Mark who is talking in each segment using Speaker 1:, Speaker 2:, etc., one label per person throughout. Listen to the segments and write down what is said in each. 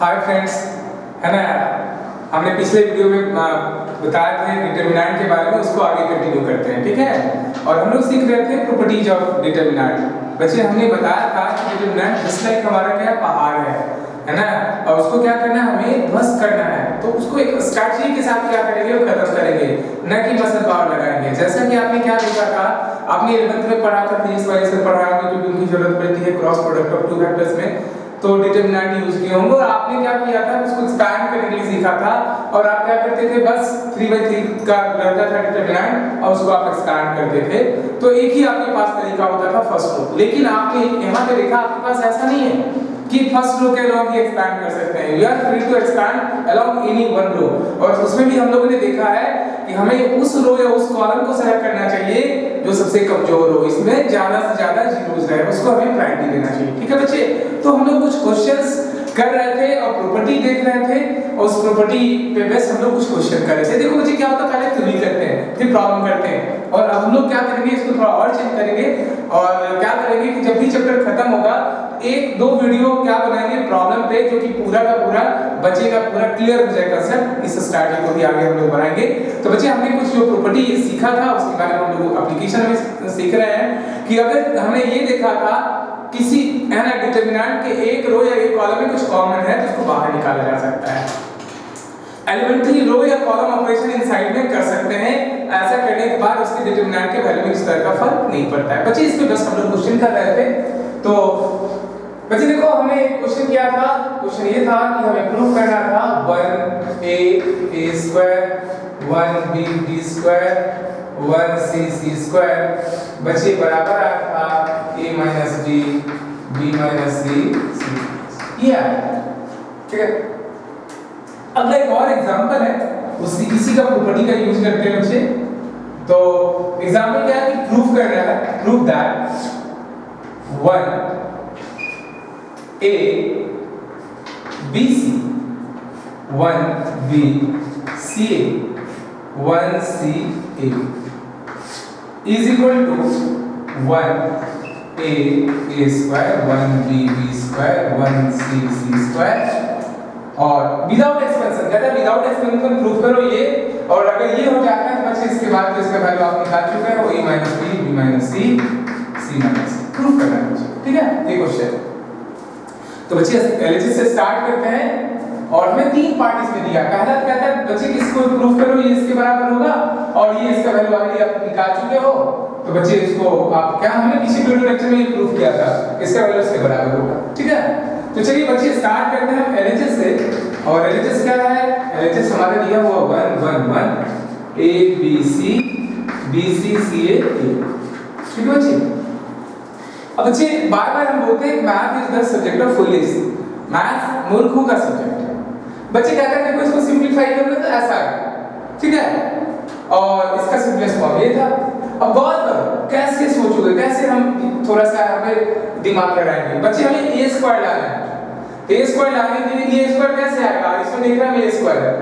Speaker 1: Hi friends, है ना। हमने पिछले वीडियो में बताया थे डिटरमिनेंट के बारे में, उसको आगे कंटिन्यू करते हैं, ठीक है। और हम लोग सीख रहे थे प्रॉपर्टीज ऑफ डिटरमिनेंट। बच्चे हमने बताया था कि डिटरमिनेंट जस्ट लाइक हमारा क्या पहाड़ है ना, और उसको क्या करना है, हमें ध्वस्त करना है। तो उसको एक स्ट्रैटेजी के साथ क्या करेंगे, वो खत्म करेंगे, न कि मसल पावर लगाएंगे। जैसा कि आपने क्या देखा था, आपने 11th में पढ़ा था, फिजिक्स वाले से पढ़ा है, क्योंकि उनकी जरूरत पड़ती है cross product of two vectors में, तो डिटरमिनेंट यूज किए होंगे। और आपने क्या किया था, उसको एक्सपैंड करने के लिए सीखा था। और आप क्या करते थे, बस 3/3 का रहता था डिटरमिनेंट, और उसको आप एक्सपैंड करते थे। तो एक ही आपके पास तरीका होता था, फर्स्ट रो। लेकिन आपने यहाँ पे देखा, आपके पास ऐसा नहीं है कि फर्स्ट रो के अलोंग ही एक्सपैंड कर सकते हैं। You are free to expand along any one row. और उसमें भी हम लोगों ने देखा है कि हमें उस रो या उस कॉलम को सेलेक्ट करना चाहिए जो सबसे कमजोर हो, इसमें ज्यादा से ज्यादा जीरोस रहे, उसको हमें प्रायोरिटी देना चाहिए, ठीक है बच्चे। तो हम लोग कुछ क्वेश्चंस कर रहे थे और प्रॉपर्टी देख रहे थे, और उस प्रॉपर्टी पे बेस हम लोग कुछ क्वेश्चन कर रहे थे। देखो बच्चे, क्या होता है, पहले थ्योरी करते हैं, फिर प्रॉब्लम करते हैं, और अब हम लोग क्या करेंगे, इसको थोड़ा और चेंज करेंगे। और क्या करेंगे कि जब भी चैप्टर खत्म होगा, एक दो वीडियो क्या बनाएंगे प्रॉब्लम पे, जो कि पूरा का पूरा बच्चे का पूरा क्लियर हो जाएगा कंसेप्ट। इस स्ट्रैटेजी को भी आगे हम लोग बनाएंगे। तो बच्चे, हमने कुछ जो प्रॉपर्टी सीखा था, उसके बारे में हम लोग एप्लीकेशन में सीख रहे हैं कि अगर हमने ये देखा था किसी है ना डिटरमिनेंट के एक रो या एक कॉलम में कुछ कॉमन है, तो उसको बाहर निकाला जा सकता है। एलिमेंट्री रो या कॉलम ऑपरेशन इनसाइड में कर सकते हैं। ऐसा करने के बाद उसके डिटरमिनेंट के वैल्यू में इस तरह का फर्क नहीं पड़ता है। बच्चे, इस पे बस हम लोग क्वेश्चन कर रहे थे। तो बच्चे देखो, हमने क्वेश्चन किया था, क्वेश्चन ये था कि हमें प्रूव करना था 1a square 1b b square 1c square बच्चे बराबर आया था a d b c c। ये ठीक है। अगला एक और एग्जांपल है, उसी इसी का प्रॉपर्टी का यूज करते हैं बच्चे। तो एग्जांपल क्या है कि प्रूव करना है, prove that 1a bc 1b ca 1c a is equal to 1a square 1b b square 1c c square। और विदाउट एक्सपेंशन, कहता है विदाउट एक्सपेंशन प्रूफ करो ये। और अगर ये हो जाता है तो बच्चे इसके बाद तो इसका वैल्यू आप निकाल चुके हैं, वो a b b c c proof करना है बच्चे, ठीक है। ये क्वेश्चन तो बच्चे एलएचएस से स्टार्ट करते हैं, और हमें तीन पार्ट इसमें दिया। पहला कहता है बच्चे इसको प्रूफ करो ये इसके बराबर होगा, और ये इसका वैल्यू ऑलरेडी आप निकाल चुके हो। तो बच्चे इसको आप क्या, हमने पिछले वीडियो लेक्चर में ये प्रूफ किया था, इसका वैल्यू इसके बराबर होगा, ठीक है। तो चलिए बच्चे स्टार्ट करते हैं एलएचएस से। और एलएचएस क्या है, एलएचएस हमारा दिया हुआ 1 1 1 a b c b c c a a, ठीक है बच्चे। अब बच्चे बार-बार हम बोलते हैं math is the subject of foolish, math मूर्खों का सब्जेक्ट है। बच्चे क्या करते हैं, इसको सिंपलीफाई कर लेते हैं, ऐसा है, ठीक है। और इसका सिंपलेस्ट फॉर्म ये था। अब गौर करो कैसे सोचोगे, कैसे हम थोड़ा सा यहाँ पे दिमाग लगाएंगे। बच्चे हमें a स्क्वायर लाना है, तो a स्क्वायर लाने के लिए a स्क्वायर कैसे आएगा, इसमें देख रहा है a स्क्वायर है।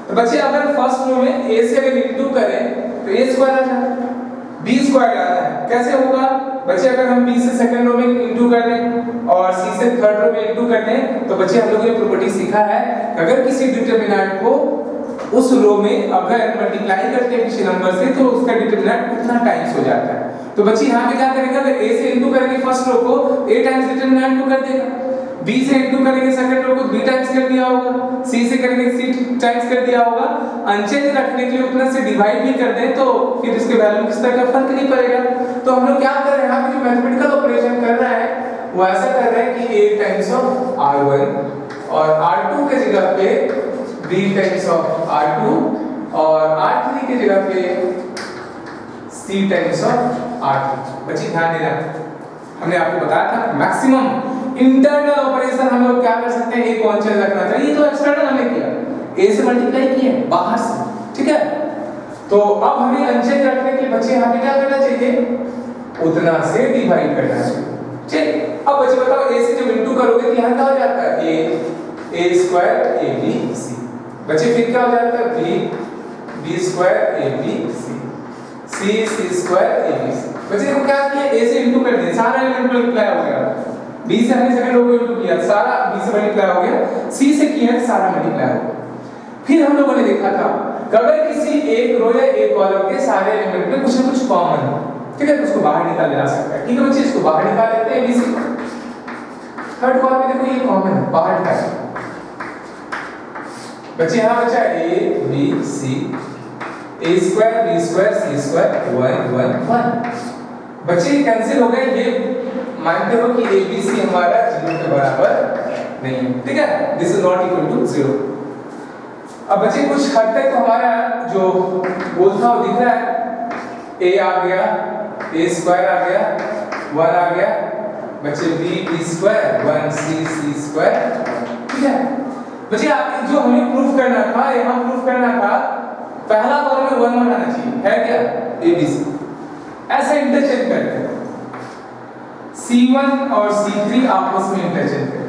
Speaker 1: तो बच्चे अगर फर्स्ट रो में a से अगर इंटू करें तो a स्क्वायर आ जाएगा। b स्क्वायर लाना है, कैसे होगा बच्चे, अगर हम b से सेकंड रो में इंटू कर दें और c से थर्ड रो में इंटू कर दें, तो बच्चे हम लोगों ने प्रॉपर्टी सीखा है, अगर किसी डिटरमिनेंट को उस रो में अगर मल्टीप्लाई करते हैं किसी नंबर से, तो उसका डिटरमिनेंट उतना टाइम्स हो जाता है। तो बच्चे यहाँ पे क्या करेंगे, अगर a से इंटू करेंगे फर्स्ट रो को, a टाइम्स डिटरमिनेंट को कर देगा। b से इंटू करेंगे सेकंड रो को, b टाइम्स कर दिया होगा। c से करेंगे c टाइम्स कर दिया होगा। अनचेंज रखने के लिए उतना से डिवाइड भी कर दें, तो फिर इसके वैल्यू में किस तरह का फर्क नहीं पड़ेगा। तो हम लोग क्या कर रहे हैं, यहाँ पे जो मैथमेटिकल ऑपरेशन कर रहा है वो ऐसा कर रहे हैं कि a टाइम्स ऑफ r1 और r2 के जगह पे b टाइम्स ऑफ r2 और r3 की जगह पे c टाइम्स ऑफ r3। बच्चे ध्यान देना, हमने आपको बताया था मैक्सिमम इंटरनल ऑपरेशन हम लोग क्या कर सकते हैं, एक कांस्टेंट रखना चाहिए। तो एक्सटर्नल हमने किया, a से मल्टीप्लाई किया बाहर से, ठीक है। तो अब हमें अनचेंज रखने के लिए बच्चे यहाँ पे क्या करना चाहिए, उतना से डिवाइड करना चाहिए, ठीक। अब बच्चे बताओ a से जब इंटू करोगे तो यहाँ क्या हो जाता है, a square a b c। बच्चे फिर क्या हो जाता है, b square a b c c square a b c। बच्चे को क्या किया, a से इंटू कर दिया, सारा एलिमेंट मल्टीप्लाई हो गया। बी से हमने सेकंड रो को इनटू किया, सारा बी से मल्टीप्लाई हो गया, सी से किया सारा मल्टीप्लाई हो गया। फिर हम लोगों ने देखा था कि अगर किसी एक रो या एक कॉलम के सारे एलिमेंट में कुछ ना कुछ कॉमन है, ठीक है, तो उसको बाहर निकाला जा सकता है। ठीक है बच्चे, इसको बाहर निकाल लेते हैं बी से। थर्ड कॉलम में देखो ये कॉमन है, बाहर निकाल बच्चे, यहाँ बचा a b c, a square b square c square 1 1 1। बच्चे कैंसिल हो गए, ये मानते हो कि ए बी सी हमारा 0 के बराबर नहीं है, ठीक है, this is not equal to 0। अब बच्चे कुछ हद तक तो हमारा जो गोल था वो दिख रहा है, a आ गया, a स्क्वायर आ गया, 1 आ गया, बच्चे b स्क्वायर 1 c स्क्वायर, ठीक है। बच्चे आप जो हमें प्रूफ करना था, यहाँ प्रूफ करना था, पहला कॉलम में 1 1 आना चाहिए, है क्या, a b c, ऐसा इंटरचेंज करते हैं, c1 और c3 आपस में इंटरचेंज करते हैं।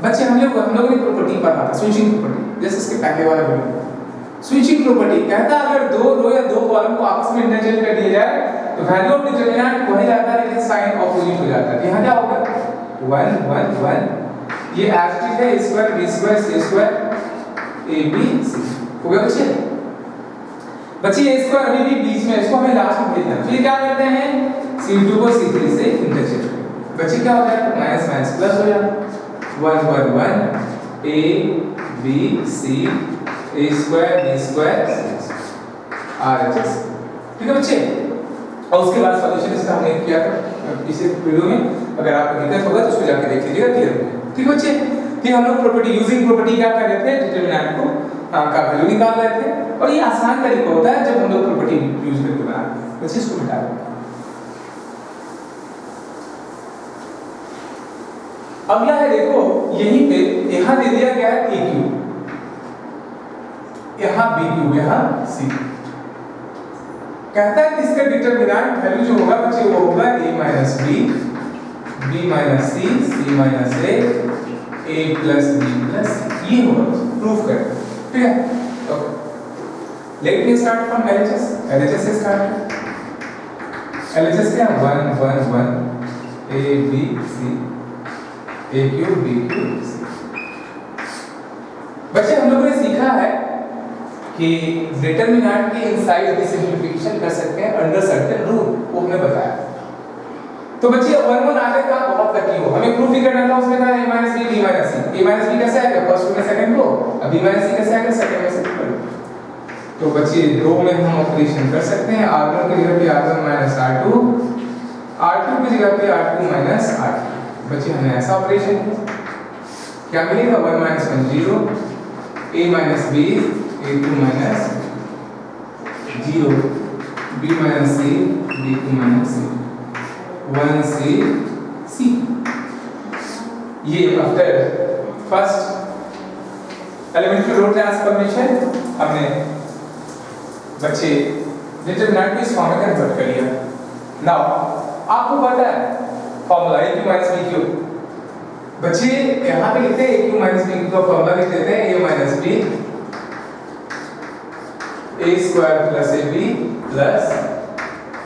Speaker 1: बच्चे हम लोगों ने प्रॉपर्टी पढ़ा था, स्विचिंग प्रॉपर्टी, जैसे इसके पहले वाला वीडियो। स्विचिंग प्रॉपर्टी कहता है अगर दो रो या दो कॉलम को आपस में इंटरचेंज कर दिया जाए तो वैल्यू ऑफ डिटरमिनेंट वही रहता है, लेकिन साइन ऑपोजिट हो जाता है। यहाँ क्या होगा 1 1 1, ये एज इट है, a square b square c square a b c हो गया बच्चे। बच्चे a स्क्वायर अभी भी बीच में, इसको हमें लास्ट में भेजना है। फिर क्या करते हैं, c2 को c3 से इंटरचेंज करते हैं। बच्चे क्या हो जाएगा, माइनस माइनस प्लस हो जाएगा, 1 1 1 a b c a square b square RHS, ठीक है बच्चे। और उसके बाद सॉल्यूशन इसका हमने किया था पिछले वीडियो में, अगर आपको दिक्कत होगा तो उसको जाके देख लीजिएगा, क्लियर, ठीक है बच्चे। फिर हम लोग प्रॉपर्टी यूजिंग प्रॉपर्टी क्या कर रहे थे, डिटरमिनेंट को का वैल्यू निकाल रहे थे, और ये आसान तरीका होता है जब हम लोग प्रॉपर्टी यूज करके बनाते हैं। बच्चे इसको मिटा दें। अगला है देखो, यहीं पे यहाँ दे दिया गया है a क्यूब, यहाँ b क्यूब, यहाँ c, कहता है कि इसका डिटरमिनेंट वैल्यू जो होगा बच्चे वो होगा a minus b, b minus c, c minus a plus b plus c, ये होगा, प्रूफ करें, ठीक है। Okay, let me start from LHS, LHS से स्टार्ट करें। LHS क्या 1 1 1 a b c a cube b cube c। बच्चे हम लोगों ने सीखा है कि डिटरमिनेंट के इनसाइड भी सिंपलीफिकेशन कर सकते हैं अंडर सर्टेन रूल, वो हमने बताया। तो बच्चे 1 1 आगे का बहुत लकी हो, हमें प्रूफ ही करना था, उसमें था a minus b b minus c, a minus b कैसे आएगा फर्स्ट में सेकंड को, अब b माइनस c कैसे आएगा सेकंड में सेकंड। तो बच्चे दो में हम ऑपरेशन कर सकते हैं, r1 की जगह पे r1 माइनस r2, r2 की जगह पे r2 माइनस r3। बच्चे हमने ऐसा ऑपरेशन किया, क्या मिलेगा 1 minus 1 0, a minus b a2 minus 0, b minus c b2 minus c 1 c c। ये after first elementary row transformation हमने बच्चे डिटरमिनेंट को इस फॉर्म में कन्वर्ट कर लिया। नाउ आपको पता है formula a Q minus b Q, बच्चे यहाँ पे लिखते हैं a Q minus b Q का फॉर्मूला लिख देते हैं a minus b a square plus ab plus,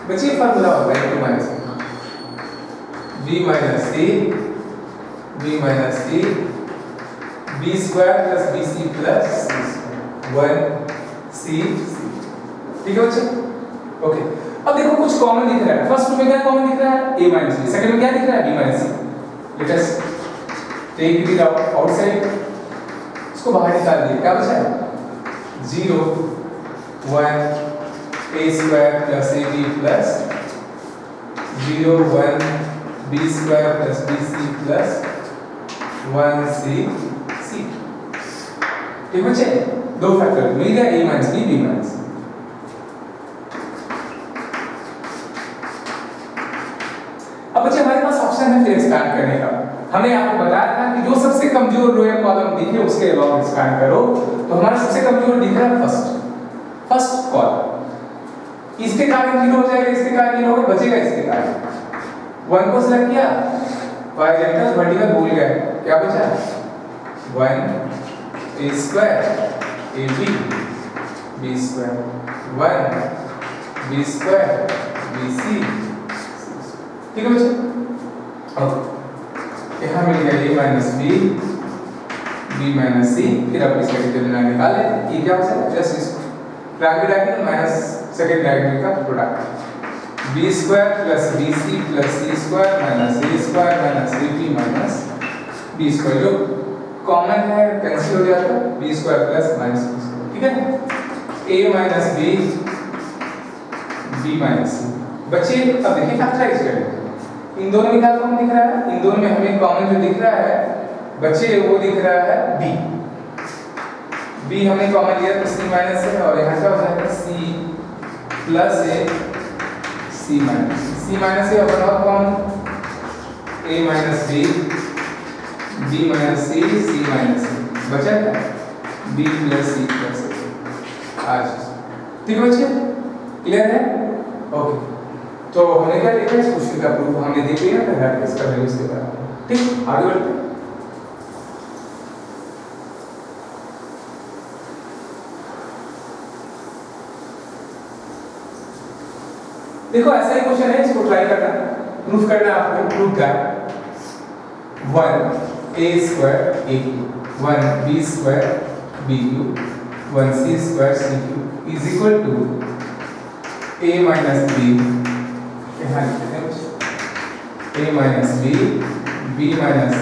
Speaker 1: बच्चे फॉर्मूला होगा a Q minus b minus c b minus c b square plus bc plus 1 c, ठीक है बच्चे। ओके, अब देखो कुछ कॉमन दिख रहा है, फर्स्ट में क्या कॉमन दिख रहा है a माइनस b, सेकंड में क्या दिख रहा है b minus c। Let us take it outside, इसको बाहर निकाल दिए, क्या बचा है 0 1 a square plus ab plus 0 1 b square plus bc plus 1 c c, ठीक बच्चे। दो फैक्टर मिल गया a minus b b minus. अब बच्चे हमारे पास ऑप्शन है फिर एक्सपैंड करने का। हमने आपको बताया था कि जो सबसे कमजोर रो या कॉलम दिखे उसके अलावा एक्सपैंड करो, तो हमारा सबसे कमजोर दिख रहा है फर्स्ट कॉलम, इसके कारण 0 हो जाएगा, इसके कारण 0 होगा, बचेगा इसके कारण 1 को सिलेक्ट किया, हॉरिजॉन्टल वर्टिकल भूल गए, क्या बचा 1 a square ab b square 1 b square bc, ठीक है बच्चे। अब यहाँ यहाँ मिल गया a minus b b minus c, फिर आप इसका डिटरमिनेंट निकालें, ये क्या हो जाएगा जस्ट इस primary diagonal minus second diagonal का product b square plus bc plus c square minus a square minus ab minus b square, जो कॉमन है कैंसिल हो जाता है, b square plus minus b square, ठीक है, a minus b b minus c। बच्चे अब देखिए फैक्टराइज करें, इन दोनों में क्या कॉमन दिख रहा है, इन दोनों में हमें कॉमन जो दिख रहा है बच्चे वो दिख रहा है b, b हमने कॉमन लिया तो c माइनस है, और यहाँ क्या हो जाएगा c plus a c minus है, और और common a minus b minus c minus a, बचा क्या b plus c plus a। आज ठीक है बच्चे, क्लियर है? ओके, तो हमने क्या देखा इस क्वेश्चन का प्रूफ हमने देख लिया, फिर हट इसका वैल्यूज के बारे में, ठीक, आगे बढ़ते हैं। देखो ऐसा ही क्वेश्चन है, इसको ट्राई करना, प्रूफ करना आपको, proof that 1 a square a cube 1 b square b cube 1 c square c cube is equal to a minus b, यहाँ लिखते हैं a minus b minus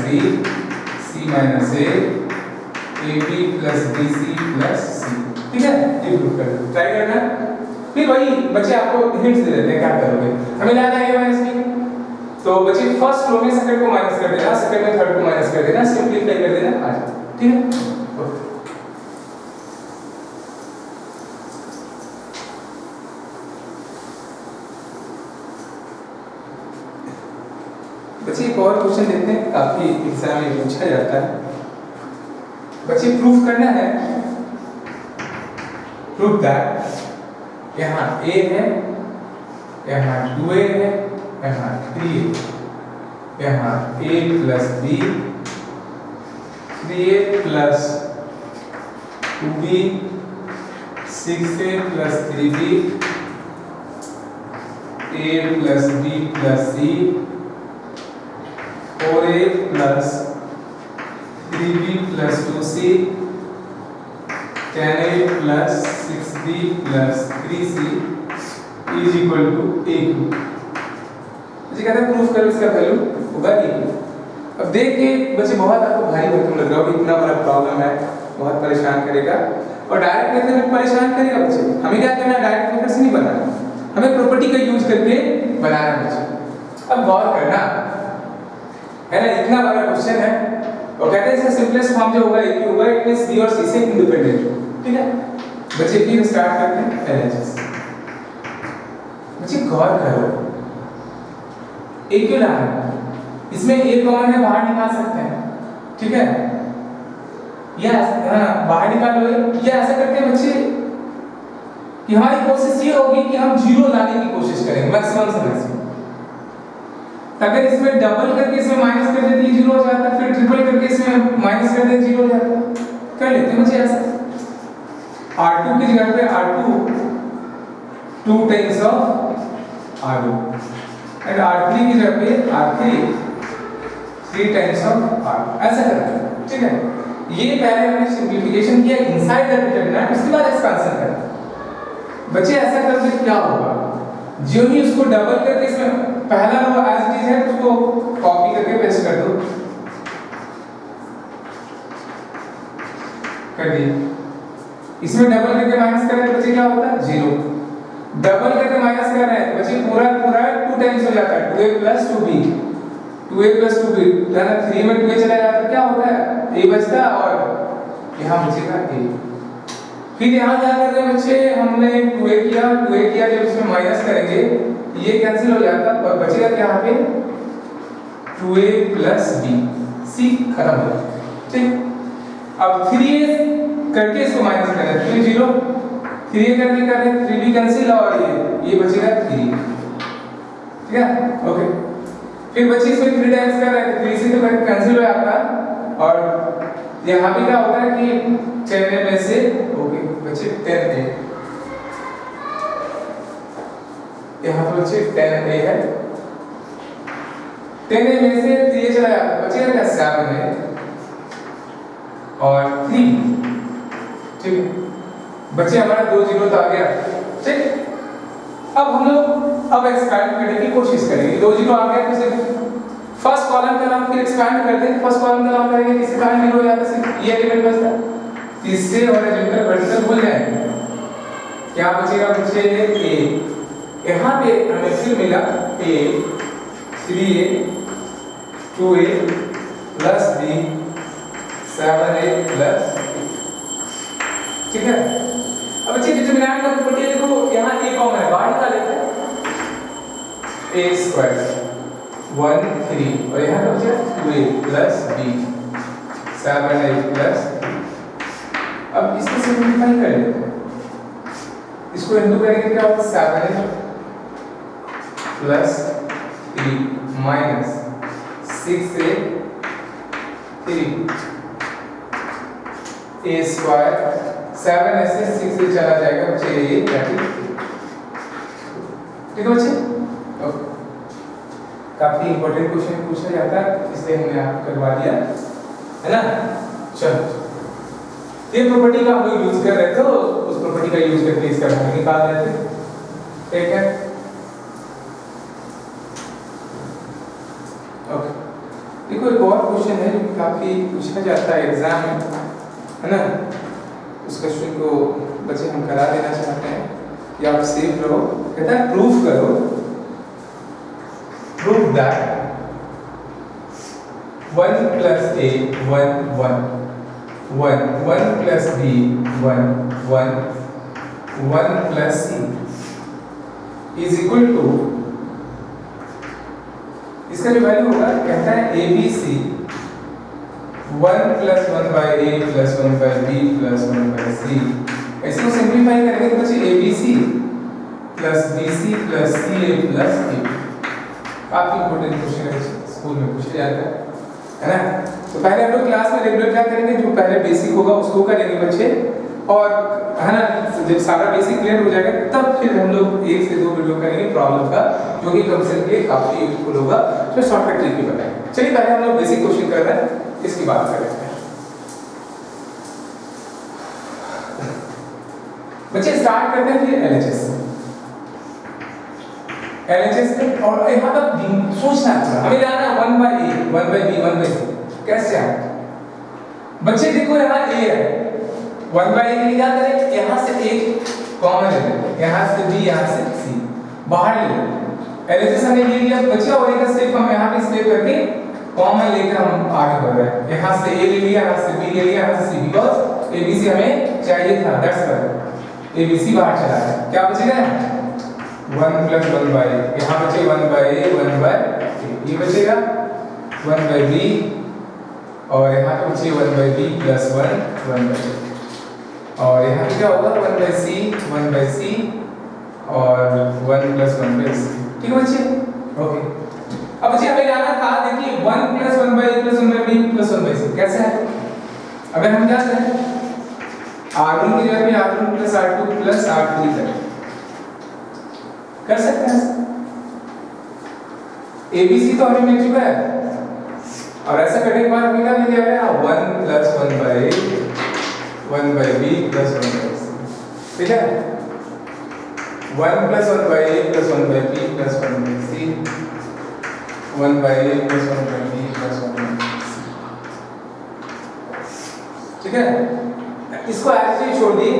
Speaker 1: c minus a ab plus bc plus c, ठीक है, ये proof करना, try करना। फिर वही बच्चे आपको हिंट्स दे देते हैं क्या करोगे, हमें याद है a माइनस b, तो बच्चे फर्स्ट रो में सेकंड को माइनस कर देना, सेकंड में थर्ड को माइनस कर देना, सिंपलीफाई कर देना, आ जाए, ठीक है। बच्चे एक और क्वेश्चन देखते हैं, काफी एग्जाम में पूछा जाता है, बच्चे प्रूफ करना है, प्रूफ दैट यहाँ a है, यहाँ 2a है, यहाँ 3a, यहाँ a plus b 3a plus 2b 6a plus 3b a plus b plus c 4a plus 3b plus 2c 10a plus 6b plus 3c is equal to a cube. मुझे कहते हैं proof करो इसका value होगा a cube. अब देख के बच्चे बहुत आपको भारी भरकम लग रहा होगा, इतना बड़ा प्रॉब्लम है, बहुत परेशान करेगा, और डायरेक्ट मेथड में परेशान करेगा बच्चे। हमें क्या करना है, डायरेक्ट मेथड से नहीं बनाना, हमें प्रॉपर्टी का यूज करके बनाना बच्चे। अब गौर करना है ना, इतना बड़ा क्वेश्चन है, और कहते हैं इसका सिंपलेस्ट फॉर्म जो होगा a क्यूब होगा, इट मींस b और c से इंडिपेंडेंट, ठीक है बच्चे। फिर स्टार्ट करते हैं LHS। बच्चे गौर करो, a क्यों ला रहे हैं, इसमें a कॉमन है, बाहर निकाल सकते हैं, ठीक है, या बाहर निकाल लो, या ऐसा करते हैं बच्चे कि हमारी कोशिश ये होगी कि हम जीरो लाने की कोशिश करेंगे, मैक्सिमम से मैक्सिमम। अगर इसमें डबल करके इसमें माइनस कर देते जीरो हो जाता, फिर ट्रिपल करके इसमें माइनस कर देते जीरो हो जाता, कर लेते हैं बच्चे ऐसा। R2 की जगह पे R2 2 times of R2 and R3 की जगह पे R3 3 टाइम्स ऑफ R, ऐसा करते हैं, ठीक है। ये पहले हमने सिंपलीफिकेशन किया इनसाइड द डिटरमिनेंट, उसके बाद एक्सपेंशन करा। बच्चे ऐसा करके क्या होगा, जो ही उसको डबल करके इसमें पहला रो एज इट इज है उसको कॉपी करके पेस्ट कर दो, कर दिए। इसमें डबल करके माइनस कर रहे हैं बच्चे, क्या होता है जीरो, डबल करके माइनस कर रहे हैं तो बच्चे पूरा पूरा 2 टाइम्स हो जाता है, 2a plus 2b 2a plus 2b, यानी 3 में 2a चला जाता है, क्या होता है a बचता है, और यहाँ बचेगा a। फिर यहाँ क्या कर रहे हैं बच्चे, हमने 2a किया, जब इसमें माइनस करेंगे ये कैंसिल हो जाता है, और बचेगा क्या यहाँ पे 2a प्लस b, c खत्म हो जाता है, ठीक। अब 3a करके इसको माइनस कर रहे हैं, 3 0 3a करके कर रहे हैं, 3b कैंसिल, और ये बचेगा 3, ठीक है, ओके। फिर बच्चे इसमें 3 टाइम्स कर रहे हैं, 3 से तो कैंसिल हो जाता, और यहाँ भी क्या होता है कि 10a में से ओके बच्चे 10a, यहाँ पर बच्चे 10a है, 10 में से 3 चला जाता है, बचेगा क्या 7 है और 3, ठीक है, बचे हमारा 2 जीरो तो आ गया, ठीक। अब हम लोग अब एक्सपैंड करने की कोशिश करेंगे, 2 जीरो आ गया तो सिर्फ फर्स्ट कॉलम का नाम फिर एक्सपैंड कर दें, फर्स्ट कॉलम का नाम करेंगे, किसी कारण जीरो हो जाता सिर्फ ये एलिमेंट बचता है, इससे हॉरिजॉन्टल वर्टिकल भूल जाएंगे, क्या बचेगा, बचे a, यहाँ पे हमें फिर मिला a 3a 2a plus b 7a plus, ठीक है। अब बच्चे डिटरमिनेंट का प्रॉपर्टी देखो, यहाँ a कॉमन है, बाहर निकाल लेते हैं, a स्क्वायर 1 3 और यहाँ क्या बचा 2a plus b 7a plus, अब इसको सिंपलीफाई कर लेते हैं, इसको इनटू करेंगे क्या होगा 7a plus 3 minus 6a 3 a square 7 ऐसे 6 से चला जाएगा, बच्चे ये 30, ठीक है बच्चे। काफी इंपॉर्टेंट क्वेश्चन पूछा जाता है, इसलिए हमने आपको करवा दिया है ना। चलो ये प्रॉपर्टी का हम लोग यूज कर रहे थे, तो उस प्रॉपर्टी का यूज करके इसका वैल्यू निकाल रहे थे, ठीक है। ओके, देखो एक और क्वेश्चन है जो काफी पूछा जाता है एग्जाम में, है ना, उस क्वेश्चन को बच्चे हम करा देना चाहते हैं कि आप सेफ रहो, कहता है प्रूफ करो, prove that 1 plus a 1 1 1 1 plus b 1 1 1 plus c is equal to, इसका जो वैल्यू होगा कहता है abc 1 plus 1 by a plus 1 by b plus 1 by c, इसको सिंपलीफाई करेंगे तो बचे abc plus bc plus ca plus a, काफी इंपॉर्टेंट क्वेश्चन है, स्कूल में पूछा जाता है ना। तो पहले हम लोग क्लास में रेगुलर क्या करेंगे, जो पहले बेसिक होगा उसको करेंगे बच्चे, और है ना, जब सारा बेसिक क्लियर हो जाएगा तब फिर हम लोग 1 से 2 वीडियो करेंगे प्रॉब्लम का, जो कि कंसेप्ट के लिए काफी यूजफुल होगा, तो शॉर्टकट ट्रिक भी बताएंगे। चलिए पहले हम लोग बेसिक क्वेश्चन कर रहे हैं, इसकी बात करेंगे बच्चे। स्टार्ट करते हैं फिर एलएचएस से, और यहाँ पर सोचना अच्छा, हमें जाना है 1 by a 1 by b 1 by c, कैसे आए बच्चे, देखो यहाँ a है, 1 by a के लिए क्या करें, यहाँ से एक कॉमन ले लें, यहाँ से b यहाँ से c बाहर ले लें, एलएचएस हमने ये लिया बच्चे, और एक स्टेप हम यहाँ पे स्टेप करके कॉमन लेकर हम आगे बढ़ रहे हैं, यहाँ से a ले लिया, यहाँ से b ले लिया, यहाँ से c, बिकॉज abc हमें चाहिए था, दैट्स व्हाई abc बाहर चला है, क्या बचेगा 1 plus 1 by, यहाँ बचे 1 by a 1 by a, ये बचेगा 1 by b, और यहाँ पे बचे 1 by b plus 1 1 by a, और यहाँ पे क्या होगा 1 by c 1 by c और 1 plus 1 by c, ठीक है बच्चे। ओके, अब बच्चे हमें जाना था, देखिए 1 plus 1 by a plus 1 by b plus 1 by c कैसे है, अगर हम क्या करें r1 की जगह पे r1 plus r2 plus r3 करें, कर सकते हैं, ABC तो हमें मिल चुका है, और ऐसा करने के बाद हमें क्या मिल जाएगा 1 plus 1 by a 1 by b plus 1 by c, ठीक है, 1 plus 1 by a plus 1 by b plus 1 by c, 1 by a plus 1 by b plus 1 by c, ठीक है। इसको ऐसे ही छोड़ दिए,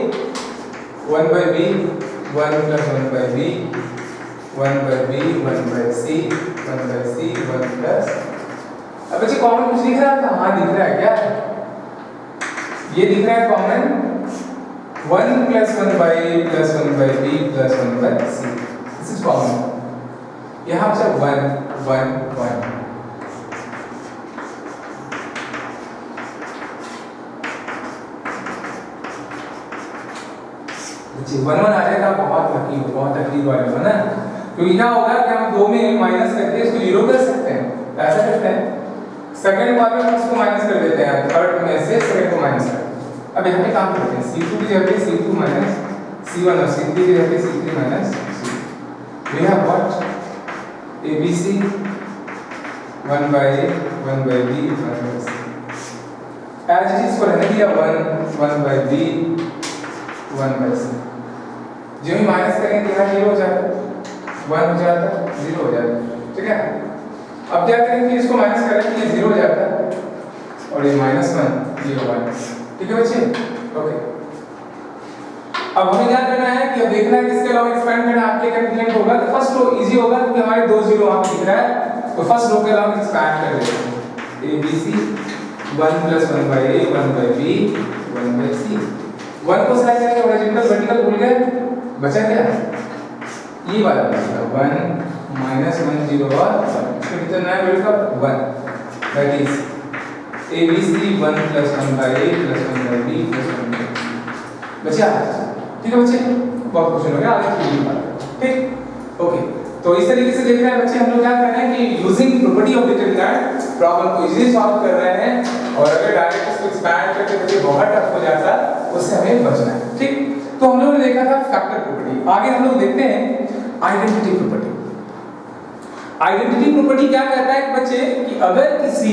Speaker 1: 1 by b 1 plus 1 by b 1 by b 1 by c 1 by c 1 plus, अब बच्चे कॉमन कुछ दिख रहा है, हाँ दिख रहा है, क्या ये दिख रहा है common 1 plus 1 by a plus 1 by b plus 1 by c, this is common, यहाँ से 1 1 1, बच्चे 1 1 आ जाएगा, बहुत लकी हो, बहुत तकलीफ वाले हो ना, क्योंकि क्या होगा कि हम 2 में माइनस करके इसको 0 कर सकते हैं, ऐसा करते हैं, सेकंड बार में इसको माइनस कर देते हैं, थर्ड में से सेकंड को माइनस कर, अब यहाँ पे काम करते हैं, c2 की जगह पे c2 माइनस c1 और c3 की जगह पे c3 minus c, we have what abc 1 by a 1 by b 1 by c as it is को रहने दिया 1 by b 1 by c। जो ही माइनस करेंगे यहाँ 0 हो जाता है, 1 हो जाता है, 0 हो जाता है, ठीक है। अब क्या करेंगे कि इसको माइनस करें तो ये 0 हो जाता है और ये -1 ये 1, ठीक है बच्चे, ओके। अब हमें क्या करना है कि अब देखना है किसके लॉन्ग एक्सपेंड करना आपके कंप्लीट होगा। तो फर्स्ट रो इजी होगा क्योंकि हमारे दो जीरो वहां पे दिख रहा है, तो फर्स्ट रो के लॉन्ग एक्सपेंड कर देते हैं। A b c 1 + 1 by a 1 by b 1 by c। 1 को साइड करेंगे हॉरिजॉन्टल वर्टिकल भूल गए, बचा क्या ये वाला बचा 1 -1 0 और इसका कितना है वैल्यू का 1, that is a b c 1 + 1 by a + 1 by b + 1 by c बचा, ठीक है बच्चे। बहुत क्वेश्चन हो गया आगे की बात, ठीक, ओके। तो इस तरीके से देख रहे हैं बच्चे हम लोग क्या कर रहे हैं कि using property of determinant problem को इजीली सॉल्व कर रहे हैं, और अगर डायरेक्ट इसको एक्सपैंड करके बच्चे बहुत टफ हो जाता उससे हमें बचना है, ठीक। तो हम लोगों ने देखा था फैक्टर प्रॉपर्टी, आगे हम लोग देखते हैं आइडेंटिटी प्रॉपर्टी। आइडेंटिटी प्रॉपर्टी क्या कहता है कि बच्चे कि अगर किसी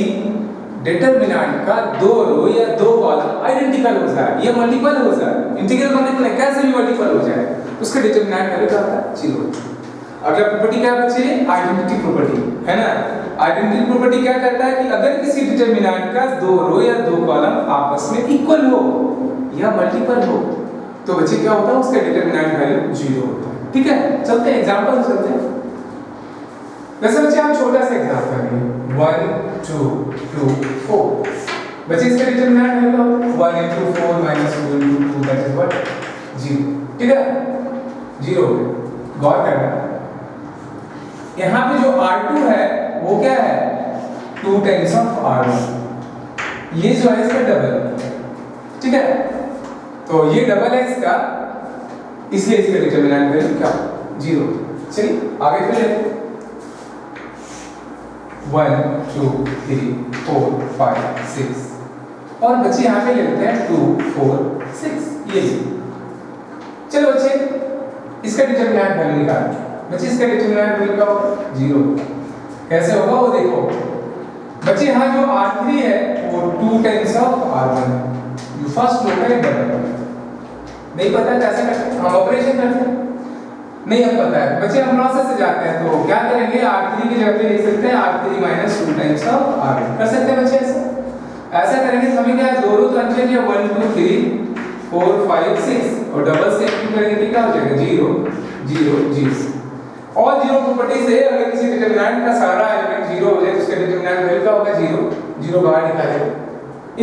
Speaker 1: डिटरमिनेंट का दो रो या दो कॉलम आइडेंटिकल हो जाए या मल्टीपल हो जाए, इंटीग्रल मल्टीपल है कैसे भी मल्टीपल हो जाए, उसका डिटरमिनेंट वैल्यू क्या होता है 0। अगला प्रॉपर्टी क्या है बच्चे आइडेंटिटी प्रॉपर्टी, है ना। आइडेंटिटी प्रॉपर्टी क्या कहता है कि अगर किसी डिटरमिनेंट का दो रो या दो कॉलम आपस में इक्वल हो या मल्टीपल हो तो बच्चे क्या होता है उसका डिटरमिनेंट वैल्यू 0 होता है, ठीक है। चलते हैं एग्जांपल से चलते हैं। वैसे बच्चे हम छोटा सा एग्जांपल करेंगे 1 2 2 4। बच्चे इसका डिटरमिनेंट है 1 * 4 - 2 * 2 दैट इज व्हाट 0, ठीक है 0 हो गया। गौर करना यहाँ पे जो R2 है वो क्या है 2 टाइम्स ऑफ R1, ये जो है इसका डबल, ठीक है। तो ये डबल है इसका, इसलिए इसका डिटरमिनेंट वैल्यू क्या 0। चलिए आगे फिर 1 2 3 4 5 6 और बच्चे यहाँ पे ले लेते हैं 2 4 6 ये। चलो बच्चे इसका डिटरमिनेंट वैल्यू निकालें। बच्चे इसका डिटरमिनेंट वैल्यू क्या होगा 0। कैसे होगा वो देखो बच्चे, यहाँ जो R3 है वो 2 टाइम्स ऑफ R1 है, जो फर्स्ट रो का डबल है। नहीं पता कैसे करते हैं हम ऑपरेशन करते हैं, नहीं हम पता है बच्चे हम प्रोसेस से जाते हैं। तो क्या करेंगे R3 की जगह पे लिख सकते हैं R3 - 2 टाइम्स ऑफ R1 कर सकते हैं बच्चे। ऐसा करेंगे तो हमें क्या दो रो तो अच्छे हैं 1 2 3 4 5 6 और डबल से इंटू करेंगे तो क्या हो जाएगा 0 0 0। और 0 प्रॉपर्टी से अगर किसी डिटरमिनेंट का सारा एलिमेंट 0 हो जाए तो उसका डिटरमिनेंट वैल्यू क्या होगा 0 0 बाहर निकालेंगे।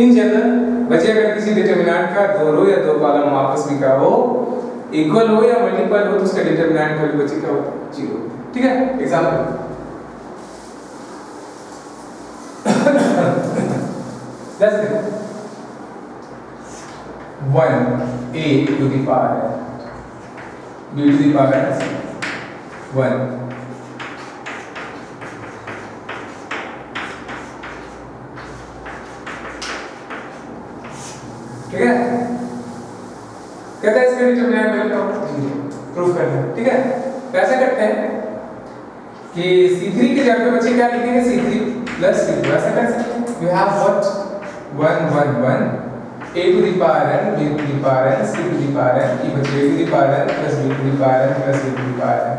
Speaker 1: इन जनरल बच्चे अगर किसी डिटरमिनेंट का दो रो या दो कॉलम आपस में क्या हो इक्वल हो या मल्टीपल हो तो उसका डिटरमिनेंट वैल्यू बच्चे क्या होता है 0, ठीक है। एग्जांपल जैसे 1 a to the power b to the power 1 ठीक है। कहता है इसका डिटरमिनेंट वैल्यू क्या होगा 0, प्रूव करना है, ठीक है। कैसे करते हैं कि C3 के जगह पे बच्चे क्या लिखेंगे C3 + C2 ऐसा कर सकते हैं। We have what 1 1 1 a to the power n b to the power n c to the power n ये बच्चे a to the power n plus b to the power n plus a to the power n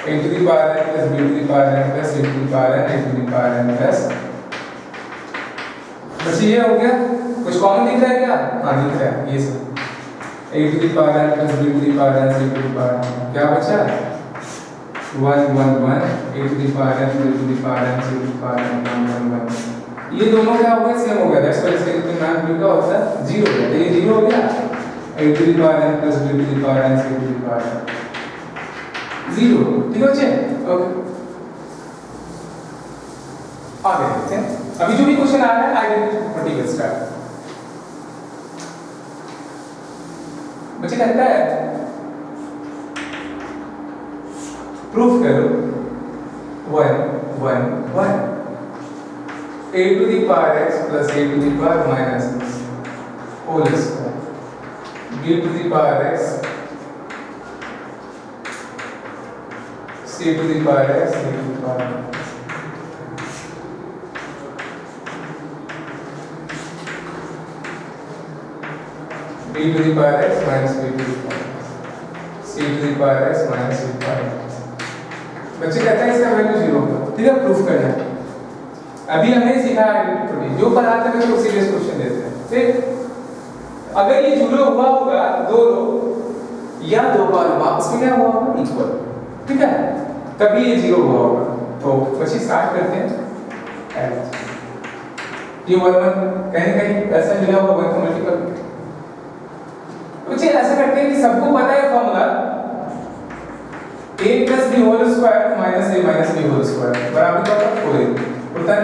Speaker 1: a to the power n plus b to the power n plus c to the power n a to the power n plus बच्चे ये हो गया। कुछ common दिख रहा है क्या? हाँ दिख रहा है ये सब a to the power n plus b to the power n c to the power n क्या बचा 1 1 1 a to the power n b to the power n c to the power n 1 1 1 ये दोनों क्या हो गया same हो गया। That's why इसका डिटरमिनेंट वैल्यू क्या होता है 0 होता है। ये 0 हो गया a to the power n plus b to the power n c to the power n 0, ठीक है बच्चे, ओके। आगे देखते हैं अभी जो भी क्वेश्चन आ रहा है आइडेंटिटी प्रॉपर्टी बेस्ड का। बच्चे कहता है प्रूफ करो 1 1 1 a to the power x plus a to the power minus x whole square b to the power x c to the power x c to the power b to the power x minus b to the power c to the power x minus c to the power x। बच्चे कहते हैं इसका value 0 होगा, ठीक है, proof करना है। अभी हमने सीखा आइडेंटिटी, जो पढ़ाते हैं वो सीरियस क्वेश्चन देते हैं, ठीक। अगर ये 0 हुआ होगा दो रो या दो कॉलम आपस में क्या हुआ होगा, इक्वल, ठीक है, तभी ये 0 हुआ होगा। तो बच्चे स्टार्ट करते हैं। ये 1 1 कहीं ऐसा मिला होगा 1 का मल्टीपल। बच्चे ऐसा करते हैं कि सबको पता है formula a plus b whole square minus a minus b whole square बराबर क्या होता है 4a होता है।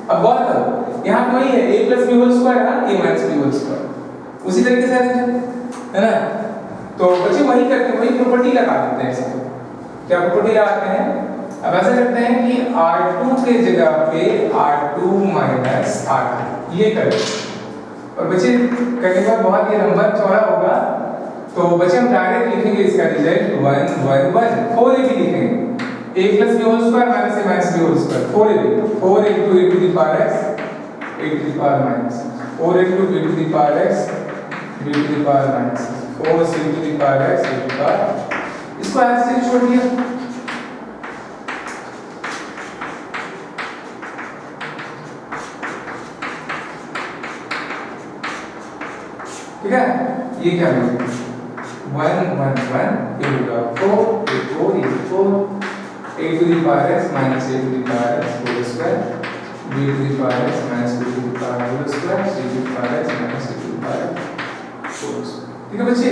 Speaker 1: अब गौर करो यहाँ पे वही है a plus b whole square है a minus b whole square, उसी तरीके से है ना। तो बच्चे वही करके वही प्रॉपर्टी लगा देते हैं इसको। क्या प्रॉपर्टी लगाते हैं? अब ऐसा करते हैं कि r2 के जगह पे r2 minus r2 ये करें, और बच्चे करने के बाद बहुत ये नंबर चौड़ा होगा, तो बच्चे हम डायरेक्ट लिखेंगे इसका रिजल्ट 1 1 1 4a भी लिखेंगे a plus b whole square minus a minus b whole square 4a 4 into a to the power x a to the power minus 4 into b to the power x b to the power minus 4 c to the power x a to the power, इसको ऐसे छोड़ दिया। ठीक है, ये क्या है 1 1 1 ये होगा 4 a 4 a to the power x minus a to the power x whole square b to the power x minus b to the power whole square c to the power x minus c to the power whole square। ठीक है बच्चे,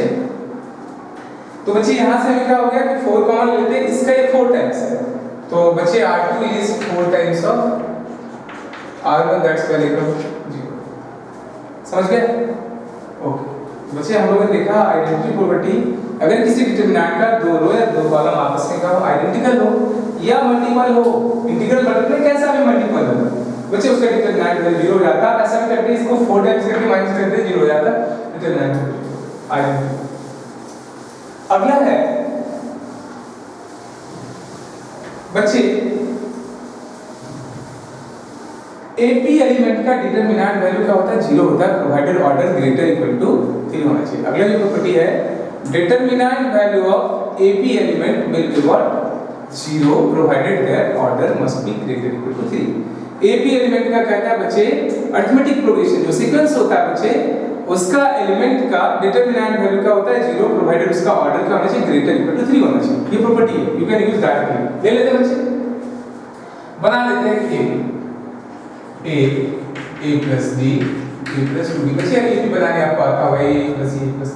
Speaker 1: तो बच्चे यहाँ से हमें क्या हो गया कि 4 कॉमन लेते हैं, इसका ये 4 टाइम्स है, तो बच्चे r2 is 4 times of r1, that's value of 0। समझ गए? ओके बच्चे, हम लोगों ने देखा आइडेंटिटी प्रॉपर्टी, अगर किसी डिटरमिनेंट का दो रो या दो कॉलम आपस में का हो, आइडेंटिकल हो या मल्टीपल हो, इंटीग्रल मल्टीपल कैसा भी मल्टीपल हो, बच्चे उसका डिटरमिनेंट 0 हो जाता है। ऐसा करके इसको 4 टाइम्स करके माइनस करते 0 हो जाता है डिटरमिनेंट आइडेंटिटी। अगला है बच्चे AP एलिमेंट का डिटरमिनेंट वैल्यू क्या होता है, 0 होता है, provided order greater equal to 3 होना चाहिए। अगला जो प्रॉपर्टी है determinant value of AP element will be what 0 provided that order must be greater equal to 3। AP element का कहता है बच्चे अरिथमेटिक प्रोग्रेशन, जो सीक्वेंस होता है बच्चे उसका एलिमेंट का डिटरमिनेंट वैल्यू क्या होता है 0 प्रोवाइडेड उसका ऑर्डर क्या होना चाहिए ग्रेटर इक्वल टू 3 होना चाहिए। ये प्रॉपर्टी है, यू कैन यूज डायरेक्टली। ले लेते हैं बच्चे, बना लेते हैं a plus d a plus 2d। बच्चे यार ये भी बनाने आपको आता होगा a plus e plus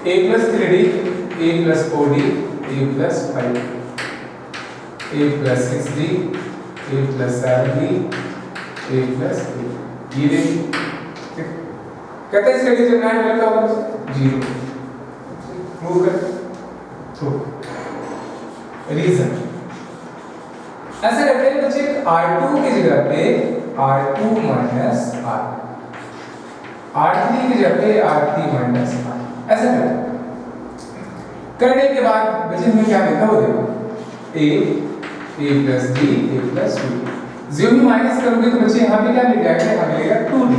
Speaker 1: a plus 3d a plus 4d a plus 5 a plus 6d a plus 7d a plus 8 ये देखिए कहते हैं इसका डिटरमिनेंट वैल्यू क्या होगा 0। प्रूव कर तो रीजन ऐसा करते हैं बच्चे r2 की जगह पे r2 minus r, r3 की जगह पे r3 minus r, ऐसा करने के बाद बच्चे हमें क्या मिलता है वो देखो a plus d a plus 2d। 0 भी माइनस करोगे तो बच्चे यहाँ पे क्या मिल जाएगा, यहाँ मिलेगा 2d,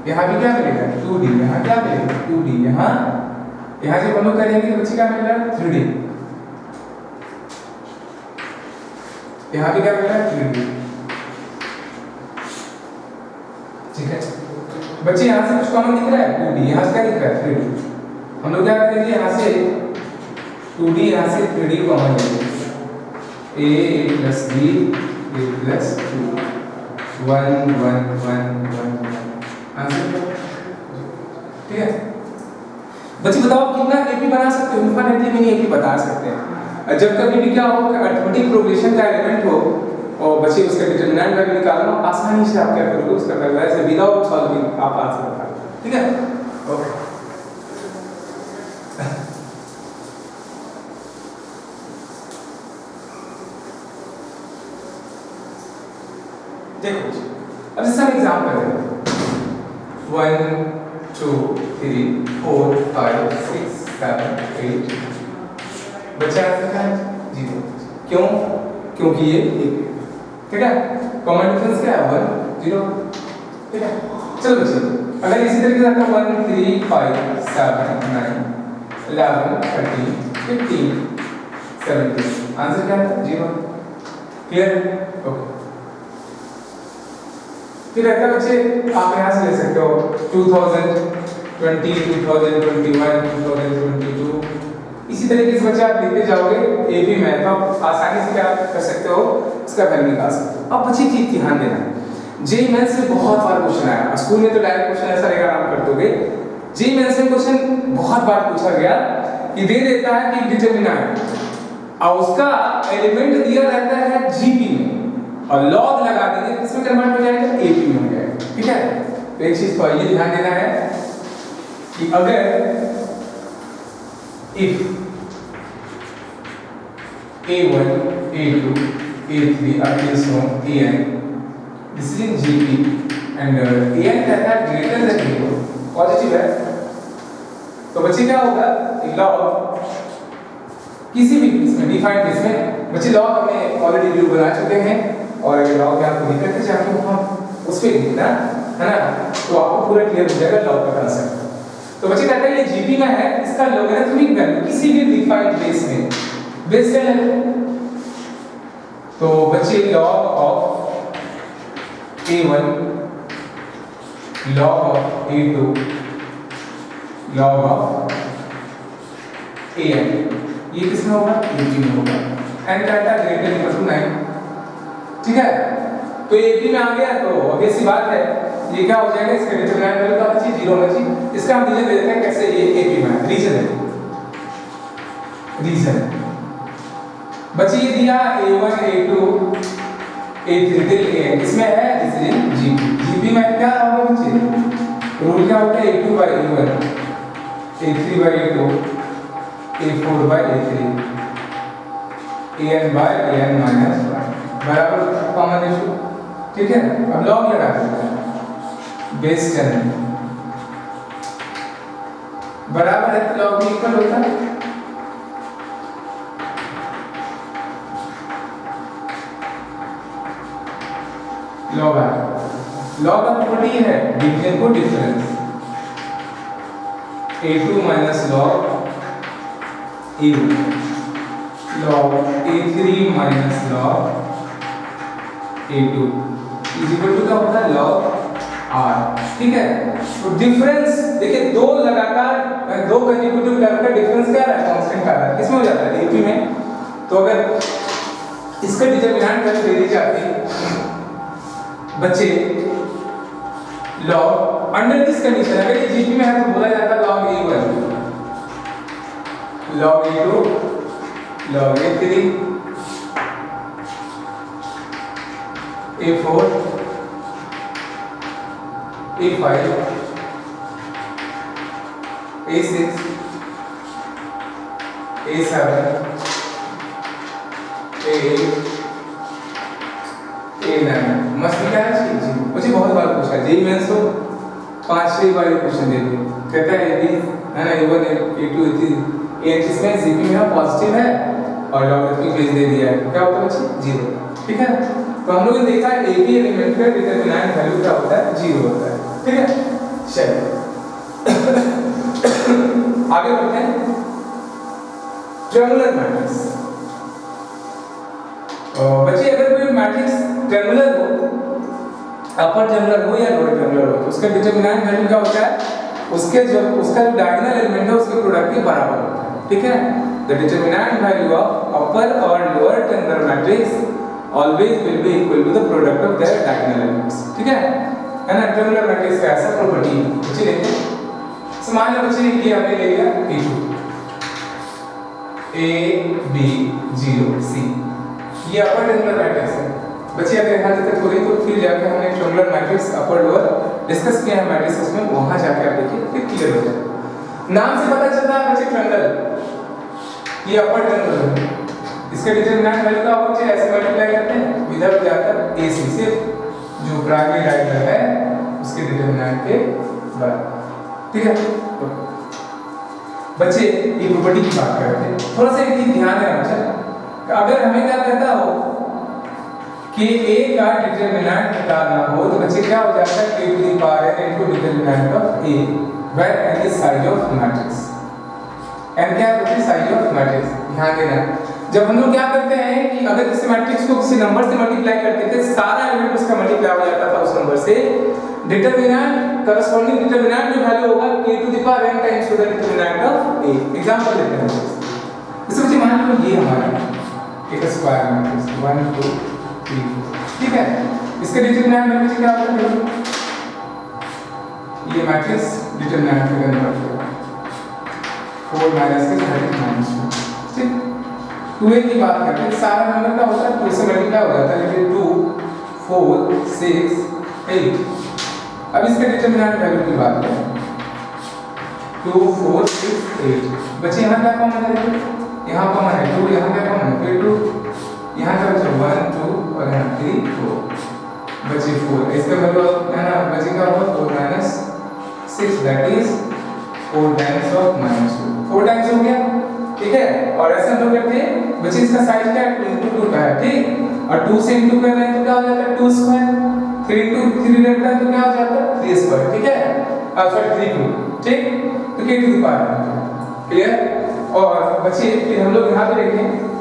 Speaker 1: यहाँ पे क्या मिलेगा 2d, यहाँ क्या मिलेगा 2d, यहाँ जब हम लोग करेंगे तो बच्चे क्या मिलेगा 3d, यहाँ पे क्या मिल रहा है 3d। ठीक है बच्चे, यहाँ से कुछ कॉमन दिख रहा है 2d, यहाँ से क्या दिख रहा है 3d। हम लोग क्या करेंगे यहाँ से 2d यहाँ से 3d कॉमन लेंगे, a plus b a plus 2 1 1 1 1 answer. ठीक है बच्चे, बताओ कितना AP बना सकते हो? इनफिनिटली मिनी AP बता सकते हैं। जब कभी भी क्या हो कि अरिथमेटिक प्रोग्रेशन का एलिमेंट हो और बच्चे उसका डिटरमिनेंट वैल्यू निकालना, आसानी से आप क्या करोगे उसका वैल्यू ऐसे विदाउट सॉल्विंग आप आंसर बता दो। ठीक है ओके, देखो अब इसका एग्जांपल है 1 2 3 4 5 6 7 8 बच्चा आंसर है 0। क्यों? क्योंकि ये 1। ठीक है, कॉमन डिफरेंस क्या है 1 0। ठीक है चलो बच्चे अगर इसी तरीके से आता 1 3 5 7 9 11 13 15 17 आंसर क्या है 0। क्लियर? ओके। फिर रहता है बच्चे आप यहाँ से ले सकते हो 2020 2021 2022 इसी तरीके से बच्चे आप लिखते जाओगे एपी में तो आप आसानी से क्या कर सकते हो इसका वैल्यू निकाल सकते हो। अब बच्चे चीज ध्यान देना जेईई मेंस में बहुत बार क्वेश्चन आया स्कूल में तो डायरेक्ट क्वेश्चन ऐसा रहेगा आप कर दोगे। जेईई मेंस में क्वेश्चन बहुत बार पूछा गया कि दे देता है कि डिटरमिनेंट और उसका एलिमेंट दिया रहता है जीपी में और लॉग लगा देंगे किसमें कन्वर्ट हो जाएगा एपी में हो जाएगा। ठीक है तो एक चीज पर ये ध्यान देना है कि अगर if a1 a2 a3 are placed on an this is in GP and an कहता है greater than 0 पॉजिटिव है तो बच्चे क्या होगा लॉग किसी भी इसमें डिफाइंड केस में बच्चे लॉग हमने ऑलरेडी वीडियो बना चुके हैं और अगर लॉग में आपको दिक्कत है चाहे तो हम उस पे लिखना है ना तो आपको पूरा क्लियर हो जाएगा लॉग का कांसेप्ट। तो बच्चे कहते हैं ये जीपी में है इसका लॉगरिथमिक वैल्यू किसी भी डिफाइंड बेस में बेस क्या है तो बच्चे log of a1 log of a2 log of an ये किसमें होगा ap में होगा n कहता है ग्रेटर इक्वल टू 9। ठीक है तो ap में आ गया तो obvious सी बात है ये क्या हो जाएगा इसका डिटरमिनेंट वैल्यू का बच्चे 0 होना चाहिए। इसका हम रीजन दे देते हैं कैसे ये एपी में है रीजन बच्चे ये दिया a1 a2 a3 till an इसमें है दिस इज जीपी जीपी में क्या होगा बच्चे रूल क्या होता है a2 by a1 a3 by a2 a4 by a3 an by an minus 1 बराबर कॉमन रेशियो। ठीक है अब लॉग लगा देते हैं बेस 10 बराबर है तो लॉग इक्वल होता है लॉग लॉग का प्रॉपर्टी है डिवीजन को difference a2 minus log a1 log a3 minus log a2 is equal to क्या होता है log r। ठीक है तो डिफरेंस देखिए दो लगातार दो कंसेक्यूटिव टर्म का डिफरेंस क्या है कांस्टेंट का है किसमें हो जाता है एपी में। तो अगर इसका डिटरमिनेंट वैल्यू दे दी जाती बच्चे लॉग अंडर दिस कंडीशन अगर ये जीपी में है तो बोला जाता है log a1 log a2 log a3 a4 a5 a6 a7 a8 a9 मस्त क्या है मुझे बहुत बार पूछा जेईई मेंस तो 5-6 बार क्वेश्चन दे दिए कहता है यदि है ना a1 a2 a3 a जिसमें जीपी में पॉजिटिव है और लॉगरिथमिक बेस दे दिया है क्या होता है बच्चे 0। ठीक है तो हम लोगों ने देखा है एपी एलिमेंट का डिटरमिनेंट वैल्यू क्या होता है 0 होता है। ठीक है चलिए आगे बढ़ते हैं ट्रायंगुलर मैट्रिक्स। बच्चे अगर कोई मैट्रिक्स ट्रायंगुलर हो अपर ट्रायंगुलर हो या लोअर ट्रायंगुलर हो तो उसका डिटरमिनेंट वैल्यू क्या होता है उसके जो उसका डायगोनल एलिमेंट है उसके प्रोडक्ट के बराबर होता है। ठीक है the determinant value of upper और lower triangular matrix always will be equal to the product of their diagonal elements। ठीक है ना ट्रायंगुलर मैट्रिक्स का ऐसा प्रॉपर्टी बच्चे लेते हैं समान बच्चे ये हमने ले लिया a2 a b 0 c ये अपर ट्रायंगुलर मैट्रिक्स है बच्चे अगर यहाँ तक हो गई तो फिर जाके हमने triangular matrix upper lower discuss किया है मैट्रिक्स उसमें वहां जाके आप देखिए फिर क्लियर हो जाए। नाम से पता चलता है बच्चे ट्रायंगल ये अपर ट्रायंगल है इसका डिटरमिनेंट वैल्यू का होता है ऐसे मल्टीप्लाई करते हैं विदाउट जाकर AC सिर्फ जो प्राइमरी डायगोनल है उसके डिटरमिनेंट के बराबर। ठीक है तो बच्चे ये प्रॉपर्टी की बात करते हैं थोड़ा सा एक चीज ध्यान रखना चाहिए अगर हमें क्या कहता हो कि a का डिटरमिनेंट निकालना हो तो बच्चे क्या हो जाता है k to the power n into determinant of a where n is size of matrix. n क्या है? Size of matrix. ध्यान देना, जब हम लोग क्या करते हैं कि अगर किसी मैट्रिक्स को किसी नंबर से मल्टीप्लाई करते थे, सारा एलिमेंट उसका मल्टीप्लाई हो जाता था उस नंबर से। डिटरमिनेंट करस्पॉन्डिंग डिटरमिनेंट जो वैल्यू होगा k to the power n times the determinant of a। Example लेते हैं इसमें, जी मान लो ये हमारा एक स्क्वायर मैट्रिक्स 1 2 3, ठीक है। इसका डिटरमिनेंट में मुझे क्या होगा? ये मैट्रिक्स डिटरमिनेंट में कन्वर्ट होगा 4 माइनस के 30 माइनस 2, ठीक। 2a की बात करते हैं, सारा नंबर का होता है 2 से मल्टीप्लाई हो जाता है, लेकिन 2 4 6 8। अब इसके डिटरमिनेंट वैल्यू की बात करें 2 4 6 8। बच्चे यहाँ क्या कॉमन है? यहाँ कॉमन है 2, यहाँ क्या कॉमन है? फिर 2, यहाँ का बच्चा 1 2 और यहाँ 3 4, बचे 4। इसका मतलब है ना, बचे का होगा 4 minus 6, that is 4 times of minus 2। 4 times हो गया, ठीक है। और ऐसे हम लोग करते हैं, बच्चे इसका साइज क्या है? 2 into 2 का है, ठीक। और 2 से इंटू कर रहे हैं तो क्या हो जाता है? 2 स्क्वायर। 3 into 3 रहता है तो क्या हो जाता है? 3 स्क्वायर, ठीक है। सॉरी 3 क्यूब, ठीक। तो k to the power, clear. और बच्चे फिर हम लोग यहाँ पे देखें